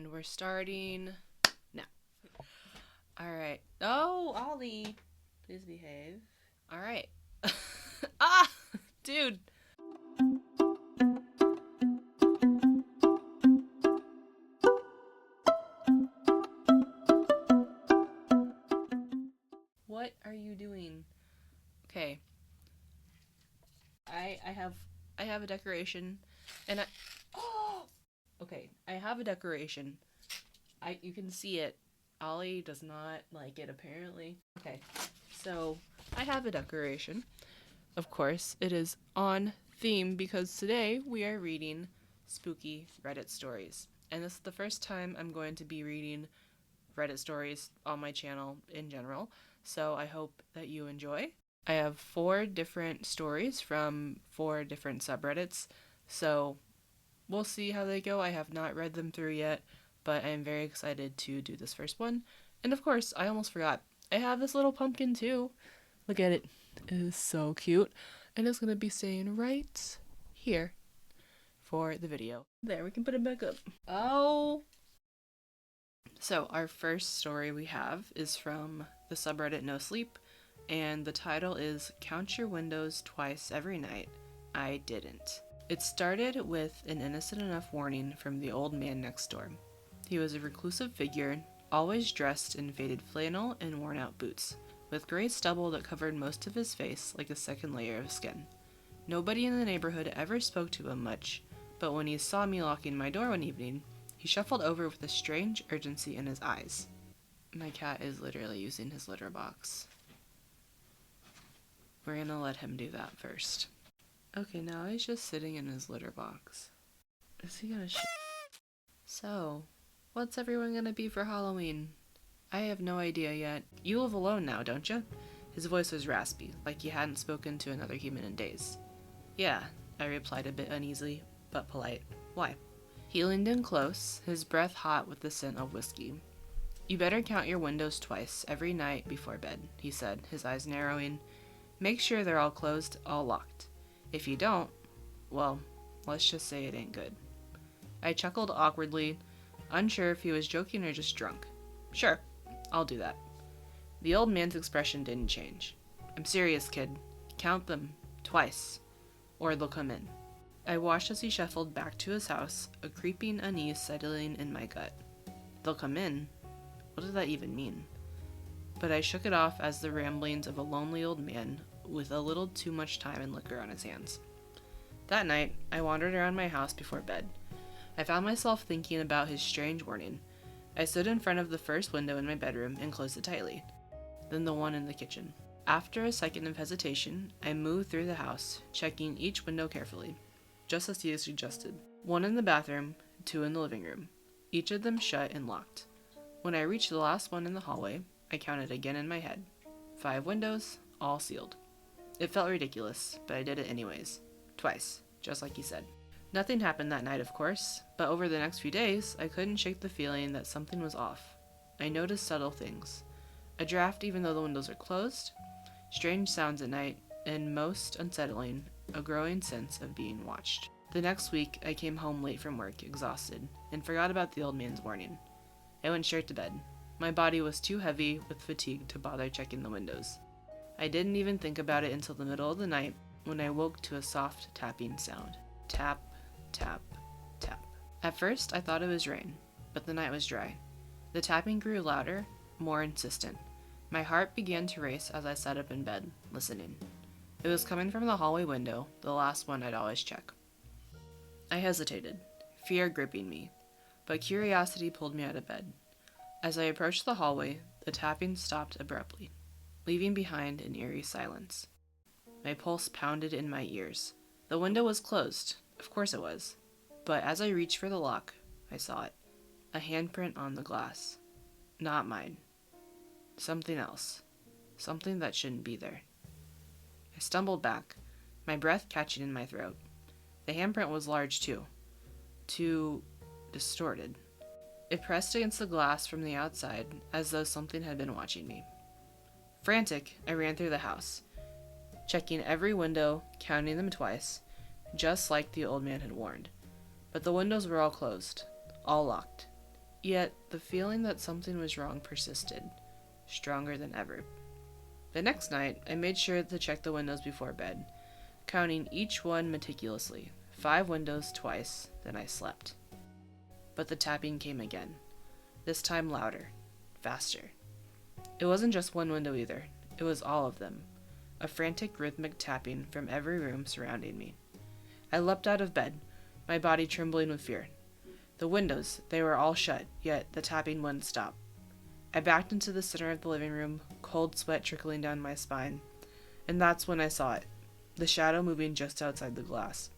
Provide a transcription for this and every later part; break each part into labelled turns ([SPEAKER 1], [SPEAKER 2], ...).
[SPEAKER 1] And we're starting now. Alright. Oh, Ollie. Please behave. Alright. Ah! Dude. What are you doing? Okay. I have a decoration and oh! Okay, I have a decoration. You can see it. Ollie does not like it apparently. Okay. So, I have a decoration. Of course, it is on theme because today we are reading spooky Reddit stories. And this is the first time I'm going to be reading Reddit stories on my channel in general, so I hope that you enjoy. I have 4 different stories from 4 different subreddits, so we'll see how they go. I have not read them through yet, but I am very excited to do this first one. And of course, I almost forgot. I have this little pumpkin too. Look at it. It is so cute. And it's going to be staying right here for the video. There, we can put it back up. Oh! So, our first story we have is from the subreddit No Sleep, and the title is Count Your Windows Twice Every Night. I Didn't. It started with an innocent enough warning from the old man next door. He was a reclusive figure, always dressed in faded flannel and worn out boots, with gray stubble that covered most of his face like a second layer of skin. Nobody in the neighborhood ever spoke to him much, but when he saw me locking my door one evening, he shuffled over with a strange urgency in his eyes. My cat is literally using his litter box. We're gonna let him do that first. Okay, now he's just sitting in his litter box. Is he gonna So, what's everyone gonna be for Halloween? I have no idea yet. You live alone now, don't you? His voice was raspy, like he hadn't spoken to another human in days. Yeah, I replied a bit uneasily, but polite. Why? He leaned in close, his breath hot with the scent of whiskey. You better count your windows twice every night before bed, he said, his eyes narrowing. Make sure they're all closed, all locked. If you don't, well, let's just say it ain't good. I chuckled awkwardly, unsure if he was joking or just drunk. Sure, I'll do that. The old man's expression didn't change. I'm serious, kid. Count them. Twice. Or they'll come in. I watched as he shuffled back to his house, a creeping unease settling in my gut. They'll come in? What did that even mean? But I shook it off as the ramblings of a lonely old man with a little too much time and liquor on his hands. That night, I wandered around my house before bed. I found myself thinking about his strange warning. I stood in front of the first window in my bedroom and closed it tightly, then the one in the kitchen. After a second of hesitation, I moved through the house, checking each window carefully, just as he had suggested. 1 in the bathroom, 2 in the living room, each of them shut and locked. When I reached the last one in the hallway, I counted again in my head. 5 windows, all sealed. It felt ridiculous, but I did it anyways. Twice, just like he said. Nothing happened that night, of course, but over the next few days, I couldn't shake the feeling that something was off. I noticed subtle things. A draft even though the windows are closed, strange sounds at night, and most unsettling, a growing sense of being watched. The next week, I came home late from work, exhausted, and forgot about the old man's warning. I went straight to bed. My body was too heavy with fatigue to bother checking the windows. I didn't even think about it until the middle of the night when I woke to a soft tapping sound. Tap, tap, tap. At first, I thought it was rain, but the night was dry. The tapping grew louder, more insistent. My heart began to race as I sat up in bed, listening. It was coming from the hallway window, the last one I'd always check. I hesitated, fear gripping me, but curiosity pulled me out of bed. As I approached the hallway, the tapping stopped abruptly, leaving behind an eerie silence. My pulse pounded in my ears. The window was closed, of course it was, but as I reached for the lock, I saw it. A handprint on the glass. Not mine. Something else. Something that shouldn't be there. I stumbled back, my breath catching in my throat. The handprint was large too. Too distorted. It pressed against the glass from the outside as though something had been watching me. Frantic, I ran through the house, checking every window, counting them twice, just like the old man had warned. But the windows were all closed, all locked. Yet the feeling that something was wrong persisted, stronger than ever. The next night, I made sure to check the windows before bed, counting each one meticulously. 5 windows twice, then I slept. But the tapping came again, this time louder, faster. It wasn't just one window either, it was all of them, a frantic rhythmic tapping from every room surrounding me. I leapt out of bed, my body trembling with fear. The windows, they were all shut, yet the tapping wouldn't stop. I backed into the center of the living room, cold sweat trickling down my spine, and that's when I saw it, the shadow moving just outside the glass.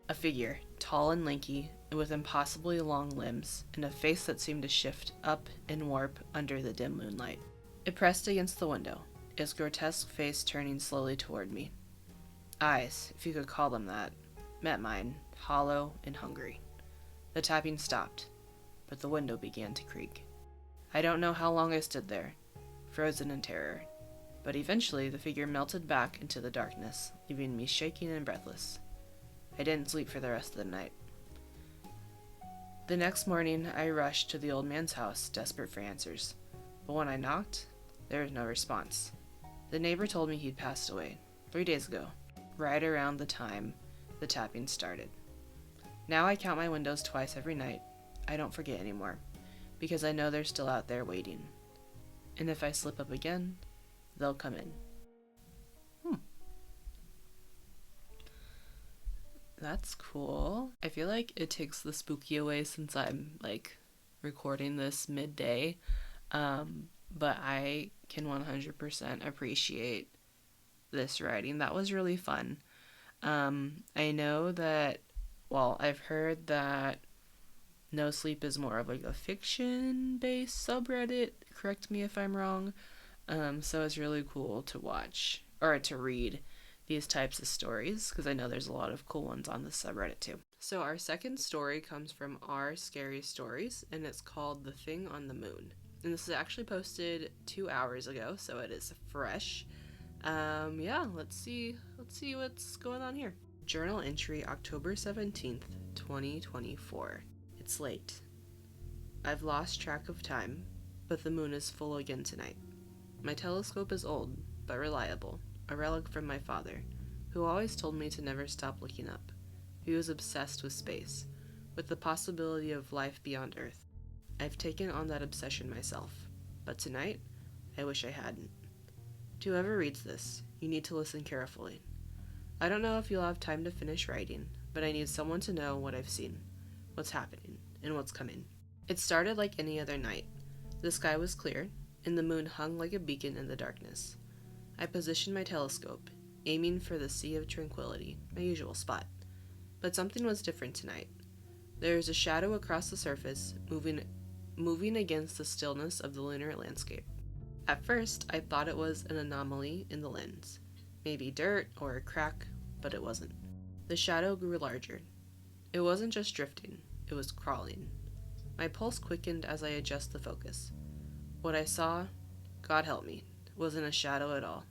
[SPEAKER 1] A figure, tall and lanky, and with impossibly long limbs, and a face that seemed to shift up and warp under the dim moonlight. It pressed against the window, its grotesque face turning slowly toward me. Eyes, if you could call them that, met mine, hollow and hungry. The tapping stopped, but the window began to creak. I don't know how long I stood there, frozen in terror, but eventually the figure melted back into the darkness, leaving me shaking and breathless. I didn't sleep for the rest of the night. The next morning, I rushed to the old man's house, desperate for answers. But when I knocked, there was no response. The neighbor told me he'd passed away 3 days ago, right around the time the tapping started. Now I count my windows twice every night. I don't forget anymore, because I know they're still out there waiting. And if I slip up again, they'll come in. That's cool. I feel like it takes the spooky away since I'm recording this midday. But I can 100% appreciate this writing. That was really fun. I know that, I've heard that No Sleep is more of a fiction-based subreddit. Correct me if I'm wrong. So it's really cool to watch, or to read these types of stories, because I know there's a lot of cool ones on this subreddit too. So our second story comes from Our Scary Stories, and it's called The Thing on the Moon. And this is actually posted 2 hours ago, so it is fresh. Let's see what's going on here. Journal entry, October 17th, 2024. It's late. I've lost track of time, but the moon is full again tonight. My telescope is old, but reliable, a relic from my father, who always told me to never stop looking up. He was obsessed with space, with the possibility of life beyond Earth. I've taken on that obsession myself, but tonight, I wish I hadn't. To whoever reads this, you need to listen carefully. I don't know if you'll have time to finish writing, but I need someone to know what I've seen, what's happening, and what's coming. It started like any other night. The sky was clear, and the moon hung like a beacon in the darkness. I positioned my telescope, aiming for the Sea of Tranquility, my usual spot. But something was different tonight. There was a shadow across the surface, moving against the stillness of the lunar landscape. At first, I thought it was an anomaly in the lens. Maybe dirt or a crack, but it wasn't. The shadow grew larger. It wasn't just drifting, it was crawling. My pulse quickened as I adjusted the focus. What I saw, God help me, wasn't a shadow at all.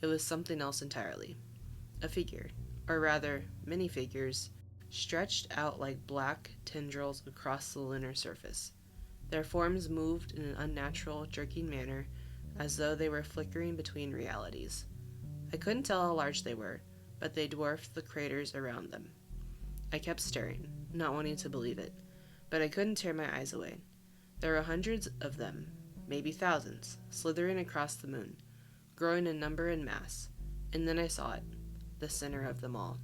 [SPEAKER 1] It was something else entirely. A figure, or rather, many figures, stretched out like black tendrils across the lunar surface. Their forms moved in an unnatural, jerking manner, as though they were flickering between realities. I couldn't tell how large they were, but they dwarfed the craters around them. I kept staring, not wanting to believe it, but I couldn't tear my eyes away. There were hundreds of them, maybe thousands, slithering across the moon, growing in number and mass, and then I saw it, the center of them all.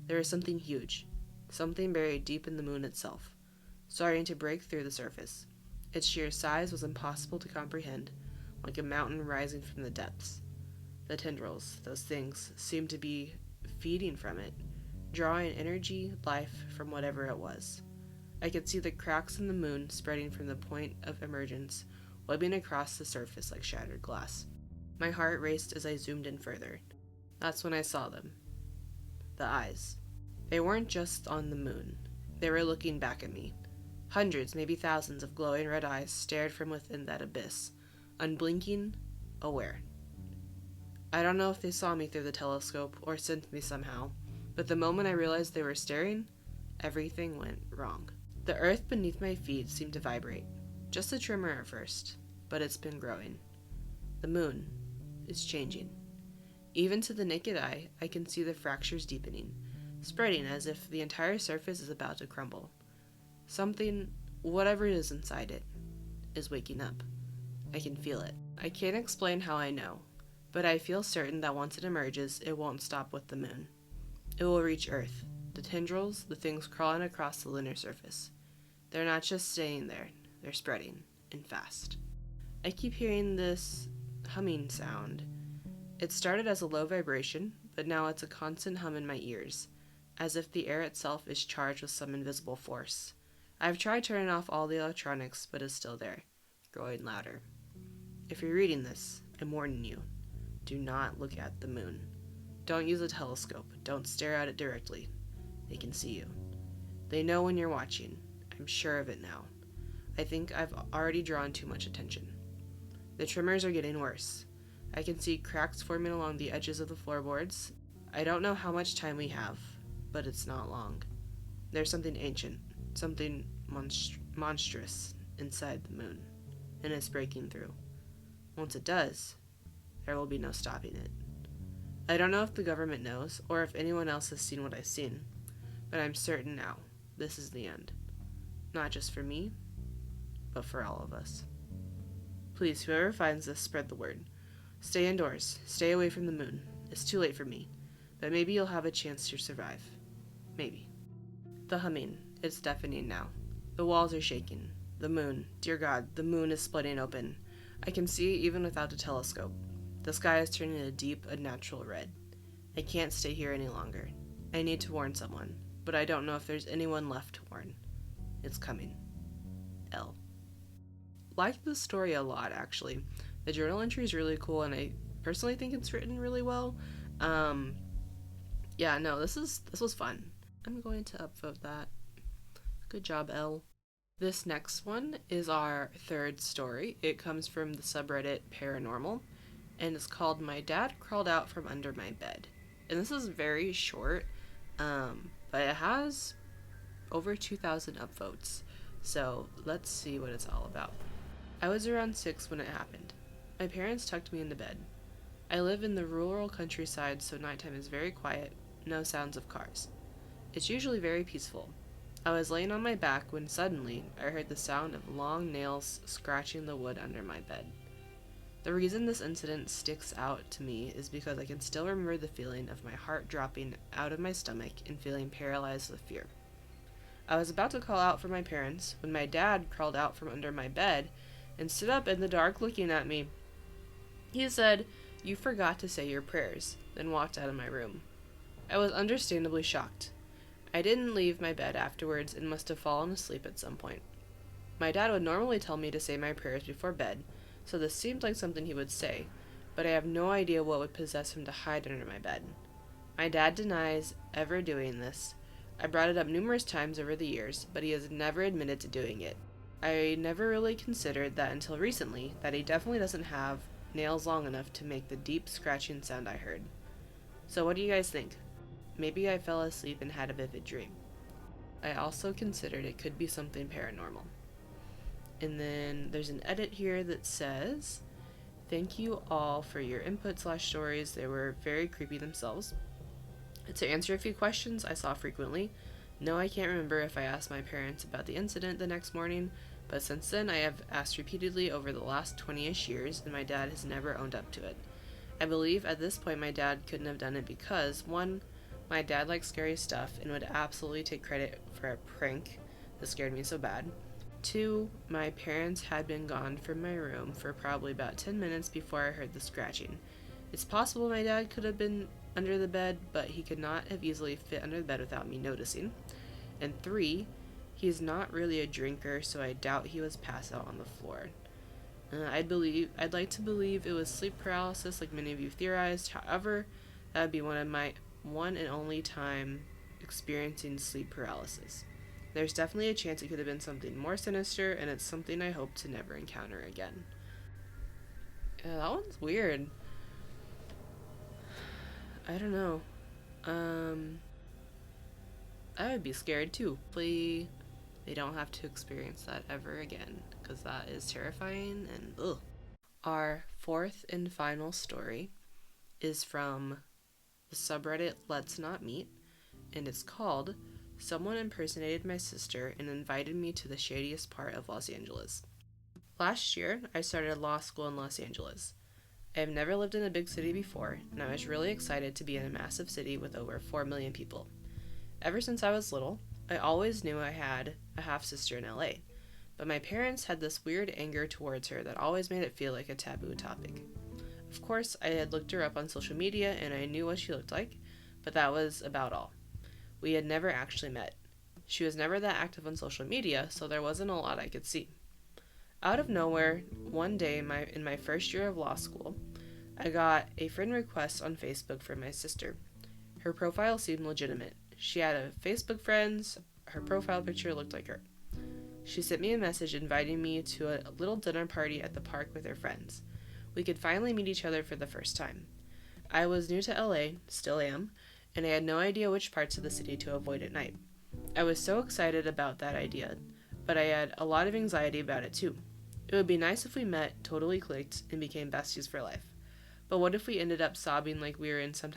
[SPEAKER 1] There was something huge, something buried deep in the moon itself, starting to break through the surface. Its sheer size was impossible to comprehend, like a mountain rising from the depths. The tendrils, those things, seemed to be feeding from it, drawing energy, life from whatever it was. I could see the cracks in the moon spreading from the point of emergence, webbing across the surface like shattered glass. My heart raced as I zoomed in further. That's when I saw them. The eyes. They weren't just on the moon. They were looking back at me. Hundreds, maybe thousands of glowing red eyes stared from within that abyss, unblinking, aware. I don't know if they saw me through the telescope or sensed me somehow, but the moment I realized they were staring, everything went wrong. The earth beneath my feet seemed to vibrate. Just a tremor at first, but it's been growing. The moon is changing. Even to the naked eye, I can see the fractures deepening, spreading as if the entire surface is about to crumble. Something, whatever is inside it, is waking up. I can feel it. I can't explain how I know, but I feel certain that once it emerges, it won't stop with the moon. It will reach Earth, the tendrils, the things crawling across the lunar surface. They're not just staying there, they're spreading, and fast. I keep hearing this humming sound. It started as a low vibration, but now it's a constant hum in my ears, as if the air itself is charged with some invisible force. I've tried turning off all the electronics, but it's still there, growing louder. If you're reading this, I'm warning you. Do not look at the moon. Don't use a telescope. Don't stare at it directly. They can see you. They know when you're watching. I'm sure of it now. I think I've already drawn too much attention. The tremors are getting worse. I can see cracks forming along the edges of the floorboards. I don't know how much time we have, but it's not long. There's something ancient, something monstrous inside the moon, and it's breaking through. Once it does, there will be no stopping it. I don't know if the government knows, or if anyone else has seen what I've seen, but I'm certain now, this is the end. Not just for me, but for all of us. Please, whoever finds this, spread the word. Stay indoors. Stay away from the moon. It's too late for me, but maybe you'll have a chance to survive. Maybe. The humming. It's deafening now. The walls are shaking. The moon. Dear God, the moon is splitting open. I can see it even without a telescope. The sky is turning a deep, unnatural red. I can't stay here any longer. I need to warn someone, but I don't know if there's anyone left to warn. It's coming. L. Like this story a lot, actually. The journal entry is really cool, and I personally think it's written really well. This was fun. I'm going to upvote that. Good job, L. This next one is our third story. It comes from the subreddit Paranormal, and it's called My Dad Crawled Out from Under My Bed. And this is very short, but it has over 2,000 upvotes. So let's see what it's all about. I was around 6 when it happened. My parents tucked me into bed. I live in the rural countryside, so nighttime is very quiet, no sounds of cars. It's usually very peaceful. I was laying on my back when suddenly I heard the sound of long nails scratching the wood under my bed. The reason this incident sticks out to me is because I can still remember the feeling of my heart dropping out of my stomach and feeling paralyzed with fear. I was about to call out for my parents when my dad crawled out from under my bed and stood up in the dark looking at me. He said, "You forgot to say your prayers," then walked out of my room. I was understandably shocked. I didn't leave my bed afterwards and must have fallen asleep at some point. My dad would normally tell me to say my prayers before bed, so this seemed like something he would say, but I have no idea what would possess him to hide under my bed. My dad denies ever doing this. I brought it up numerous times over the years, but he has never admitted to doing it. I never really considered that until recently, that he definitely doesn't have nails long enough to make the deep scratching sound I heard. So what do you guys think? Maybe I fell asleep and had a vivid dream. I also considered it could be something paranormal. And then there's an edit here that says, "Thank you all for your input/stories. They were very creepy themselves. To answer a few questions I saw frequently. No, I can't remember if I asked my parents about the incident the next morning, but since then I have asked repeatedly over the last 20-ish years, and my dad has never owned up to it. I believe at this point my dad couldn't have done it because, 1, my dad likes scary stuff and would absolutely take credit for a prank that scared me so bad. 2, my parents had been gone from my room for probably about 10 minutes before I heard the scratching. It's possible my dad could have been under the bed, but he could not have easily fit under the bed without me noticing. And 3, he's not really a drinker, so I doubt he was passed out on the floor. I'd like to believe it was sleep paralysis like many of you theorized. However, that would be one and only time experiencing sleep paralysis. There's definitely a chance it could have been something more sinister, and it's something I hope to never encounter again." Yeah, that one's weird. I don't know. I would be scared too. Hopefully they don't have to experience that ever again, because that is terrifying and ugh. Our fourth and final story is from the subreddit Let's Not Meet, and it's called Someone Impersonated My Sister and Invited Me to the Shadiest Part of Los Angeles. Last year, I started law school in Los Angeles. I have never lived in a big city before, and I was really excited to be in a massive city with over 4 million people. Ever since I was little, I always knew I had a half-sister in LA, but my parents had this weird anger towards her that always made it feel like a taboo topic. Of course, I had looked her up on social media and I knew what she looked like, but that was about all. We had never actually met. She was never that active on social media, so there wasn't a lot I could see. Out of nowhere, one day in my first year of law school, I got a friend request on Facebook from my sister. Her profile seemed legitimate. She had a Facebook friends, her profile picture looked like her. She sent me a message inviting me to a little dinner party at the park with her friends. We could finally meet each other for the first time. I was new to LA, still am, and I had no idea which parts of the city to avoid at night. I was so excited about that idea, but I had a lot of anxiety about it too. It would be nice if we met, totally clicked, and became besties for life. But what if we ended up sobbing like we were in some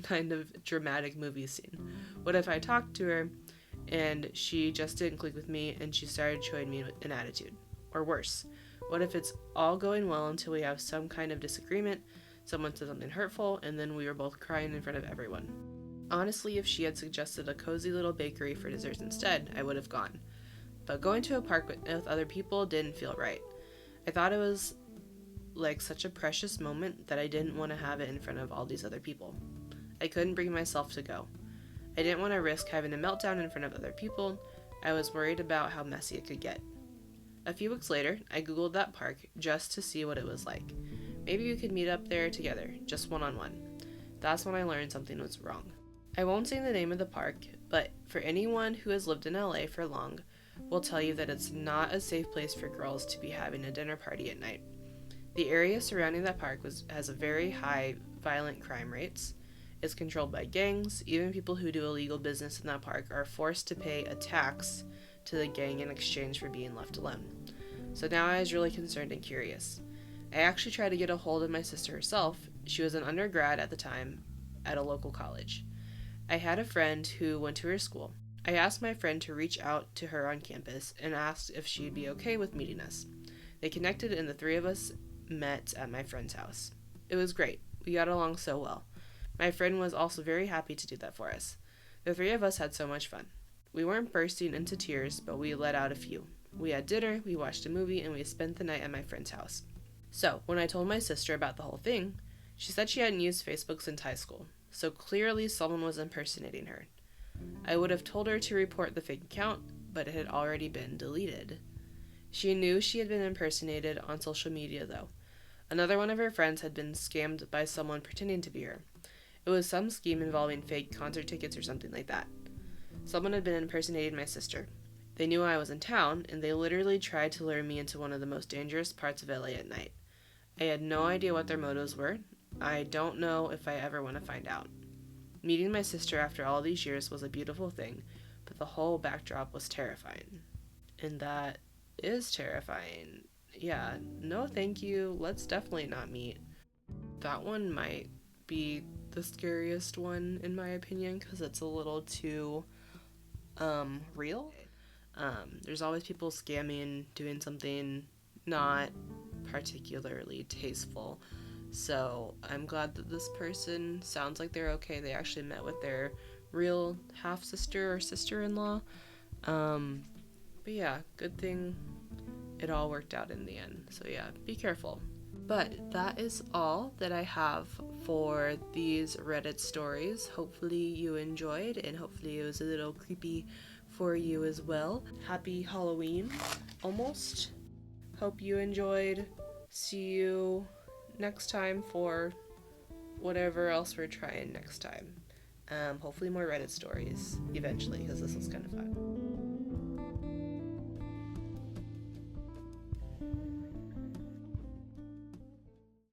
[SPEAKER 1] kind of dramatic movie scene? What if I talked to her and she just didn't click with me and she started showing me an attitude? Or worse, what if it's all going well until we have some kind of disagreement, someone says something hurtful, and then we were both crying in front of everyone? Honestly, if she had suggested a cozy little bakery for desserts instead, I would have gone. But going to a park with other people didn't feel right. I thought it was like such a precious moment that I didn't want to have it in front of all these other people. I couldn't bring myself to go. I didn't want to risk having a meltdown in front of other people. I was worried about how messy it could get. A few weeks later, I googled that park just to see what it was like. Maybe we could meet up there together, just one-on-one. That's when I learned something was wrong. I won't say the name of the park, but for anyone who has lived in LA for long, will tell you that it's not a safe place for girls to be having a dinner party at night. The area surrounding that park has a very high violent crime rates. It's controlled by gangs. Even people who do illegal business in that park are forced to pay a tax to the gang in exchange for being left alone. So now I was really concerned and curious. I actually tried to get a hold of my sister herself. She was an undergrad at the time at a local college. I had a friend who went to her school. I asked my friend to reach out to her on campus and asked if she'd be okay with meeting us. They connected and the three of us met at my friend's house. It was great. We got along so well. My friend was also very happy to do that for us. The three of us had so much fun. We weren't bursting into tears, but we let out a few. We had dinner, we watched a movie, and we spent the night at my friend's house. So, when I told my sister about the whole thing, she said she hadn't used Facebook since high school, so clearly someone was impersonating her. I would have told her to report the fake account, but it had already been deleted. She knew she had been impersonated on social media, though. Another one of her friends had been scammed by someone pretending to be her. It was some scheme involving fake concert tickets or something like that. Someone had been impersonating my sister. They knew I was in town, and they literally tried to lure me into one of the most dangerous parts of LA at night. I had no idea what their motives were. I don't know if I ever want to find out. Meeting my sister after all these years was a beautiful thing, but the whole backdrop was terrifying. And that is terrifying. Yeah, no thank you. Let's definitely not meet. That one might be the scariest one in my opinion because it's a little too real. There's always people scamming, doing something not particularly tasteful. So I'm glad that this person sounds like they're okay. They actually met with their real half sister or sister-in-law. But yeah, good thing it all worked out in the end. So yeah, be careful. But that is all that I have for these Reddit stories. Hopefully you enjoyed, and hopefully it was a little creepy for you as well. Happy Halloween, almost. Hope you enjoyed. See you next time for whatever else we're trying next time. Hopefully more Reddit stories eventually, because this was kind of fun.